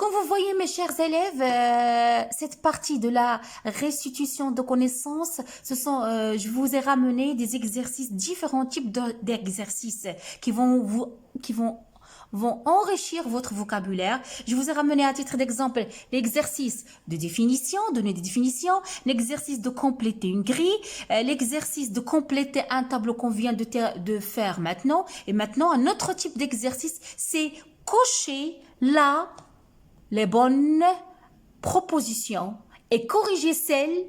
Comme vous voyez, mes chers élèves, cette partie de la restitution de connaissances, je vous ai ramené des exercices, différents types d'exercices qui vont enrichir votre vocabulaire. Je vous ai ramené à titre d'exemple l'exercice de définition, donner des définitions, l'exercice de compléter une grille, l'exercice de compléter un tableau qu'on vient de faire maintenant. Et maintenant, un autre type d'exercice, c'est cocher les bonnes propositions et corriger celles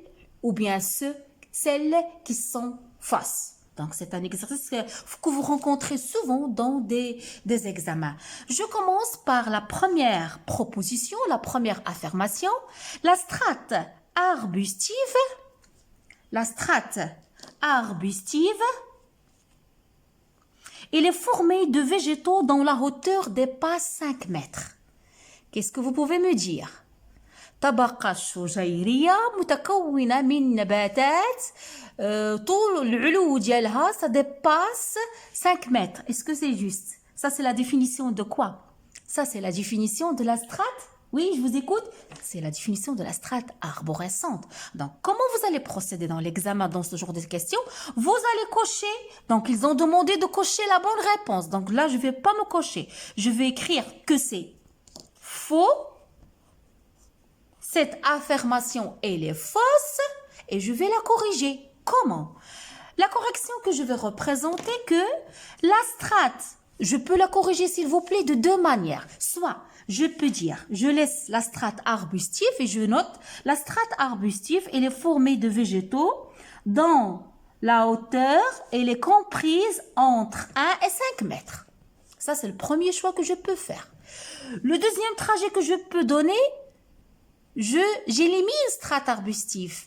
qui sont fausses. Donc, c'est un exercice que vous rencontrez souvent dans des examens. Je commence par la première proposition, la première affirmation. La strate arbustive elle est formée de végétaux dont la hauteur dépasse 5 mètres. Qu'est-ce que vous pouvez me dire? طبقة شجيرية متكونة من نباتات طول العلو ديالها ça dépasse 5 mètres. Est-ce que c'est juste? Ça, c'est la définition de quoi? Ça, c'est la définition de la strate. Oui, je vous écoute. C'est la définition de la strate arborescente. Donc, comment vous allez procéder dans l'examen dans ce genre de questions? Vous allez cocher. Donc, ils ont demandé de cocher la bonne réponse. Donc là, je ne vais pas me cocher. Je vais écrire que c'est faux. Cette affirmation, elle est fausse et je vais la corriger. Comment? La correction que je vais représenter que la strate, je peux la corriger s'il vous plaît de deux manières. Soit je peux dire, je laisse la strate arbustive et je note la strate arbustive, elle est formée de végétaux dont la hauteur, elle est comprise entre 1 et 5 mètres. Ça, c'est le premier choix que je peux faire. Le deuxième trajet que je peux donner, j'élimine strate arbustive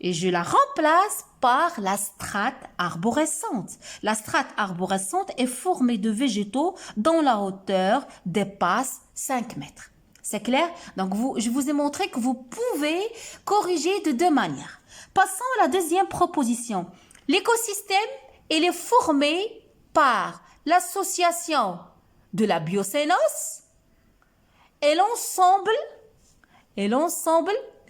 et je la remplace par la strate arborescente. La strate arborescente est formée de végétaux dont la hauteur dépasse 5 mètres. C'est clair? Donc, je vous ai montré que vous pouvez corriger de deux manières. Passons à la deuxième proposition. L'écosystème, il est formé par l'association de la biocénose et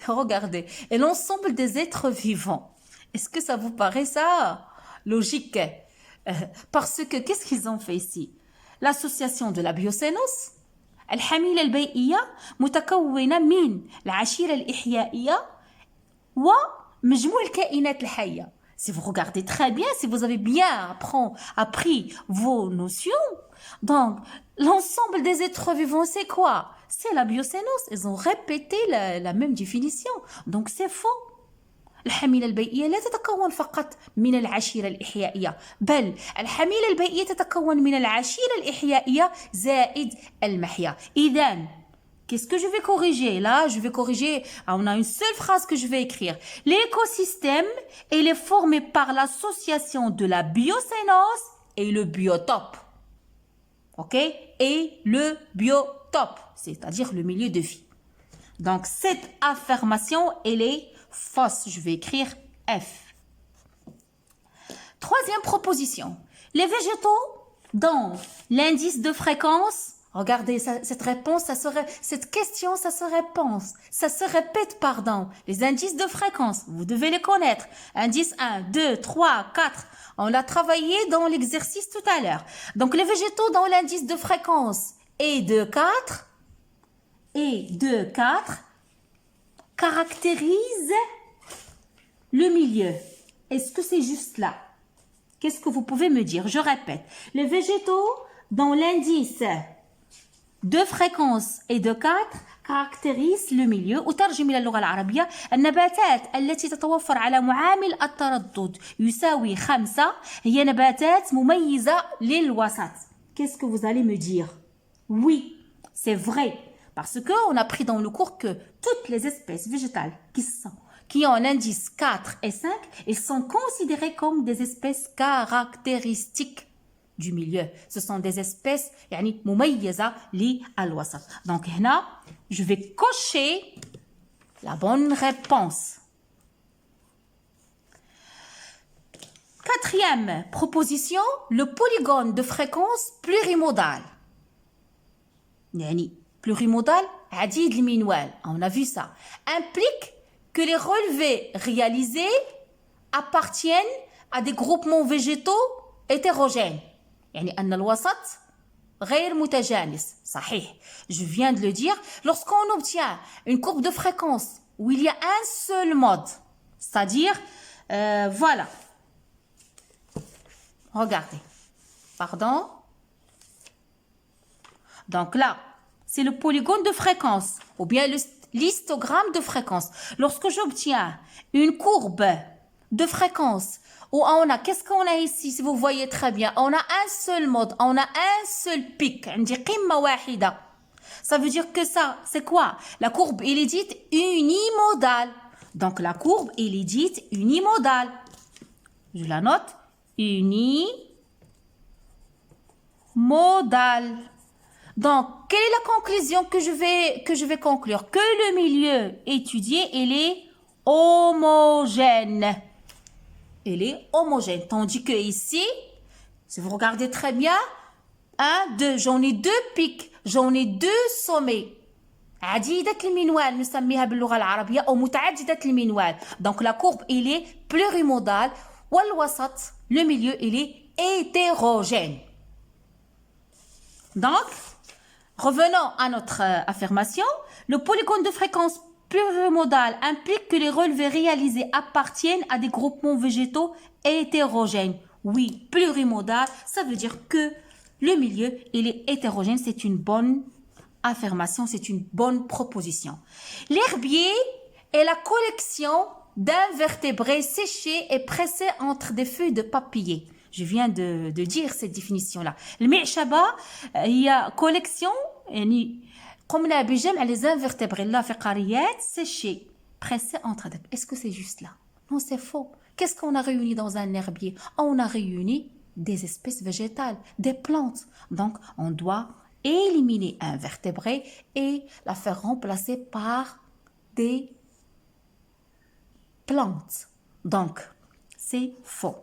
regardez, et l'ensemble des êtres vivants. Est-ce que ça vous paraît ça logique? Parce que qu'est-ce qu'ils ont fait ici? L'association de la biocénose, الحميلة البيئية متكونة من العشيرة الإحيائية ومجموع الكائنات الحية. Si vous regardez très bien, si vous avez bien appris vos notions, donc l'ensemble des êtres vivants, c'est quoi? C'est la biocénose. Ils ont répété la même définition. Donc c'est faux. الحميلة البيئية لا تتكون فقط من العشيرة الإحيائية بل الحميلة البيئية تتكون من العشيرة الإحيائية زائد المحيا. إذا qu'est-ce que je vais corriger? Là, je vais corriger. On a une seule phrase que je vais écrire. L'écosystème, il est formé par l'association de la biocénose et le biotope. OK? Et le biotope, c'est-à-dire le milieu de vie. Donc, cette affirmation, elle est fausse. Je vais écrire F. Troisième proposition. Les végétaux dont l'indice de fréquence, regardez, cette question, ça se répète, pardon. Les indices de fréquence, vous devez les connaître. Indice 1, 2, 3, 4. On l'a travaillé dans l'exercice tout à l'heure. Donc, les végétaux dont l'indice de fréquence est de 4, caractérisent le milieu. Est-ce que c'est juste là? Qu'est-ce que vous pouvez me dire? Je répète. Les végétaux dont l'indice de fréquence est de 4 caractérisent le milieu. أترجم إلى اللغة العربية النباتات التي تتوفر على معامل التردد يساوي 5 هي نباتات مميزة للوسط. Qu'est-ce que vous allez me dire? Oui, c'est vrai. Parce qu'on a pris dans le cours que toutes les espèces végétales qui ont un indice 4 et 5, elles sont considérées comme des espèces caractéristiques du milieu. Ce sont des espèces يعني مميزة للوسط. Donc هنا, je vais cocher la bonne réponse. Quatrième proposition, le polygone de fréquence plurimodale. يعني Plurimodal, عديد المنوال, on a vu ça, implique que les relevés réalisés appartiennent à des groupements végétaux hétérogènes. يعني أن الوسط غير متجانس. صحيح. Je viens de le dire. Lorsqu'on obtient une courbe de fréquence où il y a un seul mode, c'est-à-dire, voilà. Regardez. Pardon. Donc là, c'est le polygone de fréquence ou bien l'histogramme de fréquence. Lorsque j'obtiens une courbe de fréquence où on a, qu'est-ce qu'on a ici, si vous voyez très bien, on a un seul mode, on a un seul pic, on dit qimma wahida. Ça veut dire que ça, c'est quoi? La courbe, elle est dite unimodale. Donc la courbe, elle est dite unimodale. Je la note, unimodale. Donc, quelle est la conclusion que je vais conclure? Que le milieu étudié, il est homogène. Il est homogène. Tandis que ici, si vous regardez très bien, 1, 2, j'en ai 2 pics, j'en ai 2 sommets. عديدة المنوال نسميها باللغة العربية أو متعددة المنوال. Donc la courbe, il est plurimodale. والوسط, le milieu, il est hétérogène. Donc, revenons à notre affirmation. Le polygone de fréquence plurimodale implique que les relevés réalisés appartiennent à des groupements végétaux hétérogènes. Oui, plurimodal, ça veut dire que le milieu, il est hétérogène. C'est une bonne affirmation, c'est une bonne proposition. L'herbier est la collection d'invertébrés séchés et pressés entre des feuilles de papier. Je viens de dire cette définition-là. المعشبة هي collection يعني قمنا بجمع les invertébrés الفقاريات séchés pressés entre des. Est-ce que c'est juste là? Non, c'est faux. Qu'est-ce qu'on a réuni dans un herbier? On a réuni des espèces végétales, des plantes. Donc, on doit éliminer un vertébré et la faire remplacer par des plantes. Donc, c'est faux.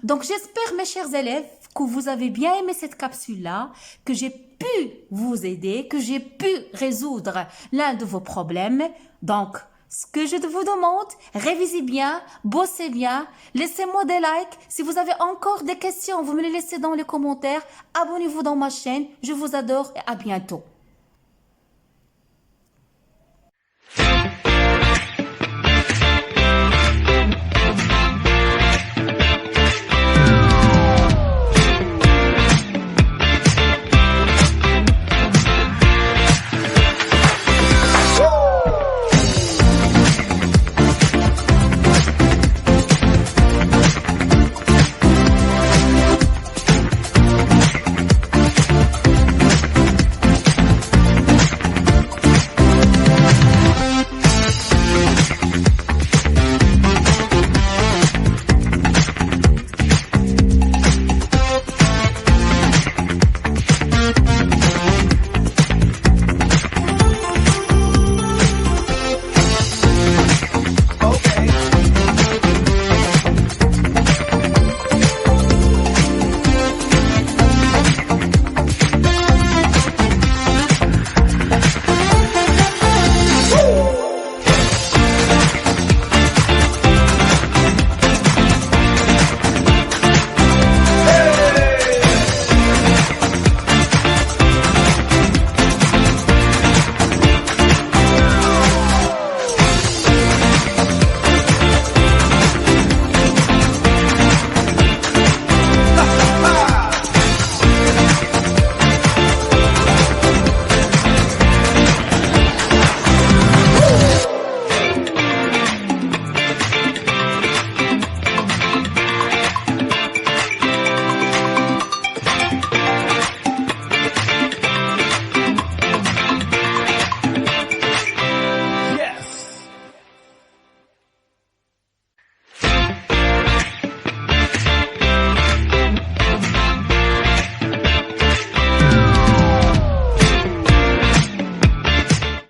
Donc, j'espère, mes chers élèves, que vous avez bien aimé cette capsule-là, que j'ai pu vous aider, que j'ai pu résoudre l'un de vos problèmes. Donc, ce que je vous demande, révisez bien, bossez bien, laissez-moi des likes. Si vous avez encore des questions, vous me les laissez dans les commentaires. Abonnez-vous dans ma chaîne. Je vous adore et à bientôt.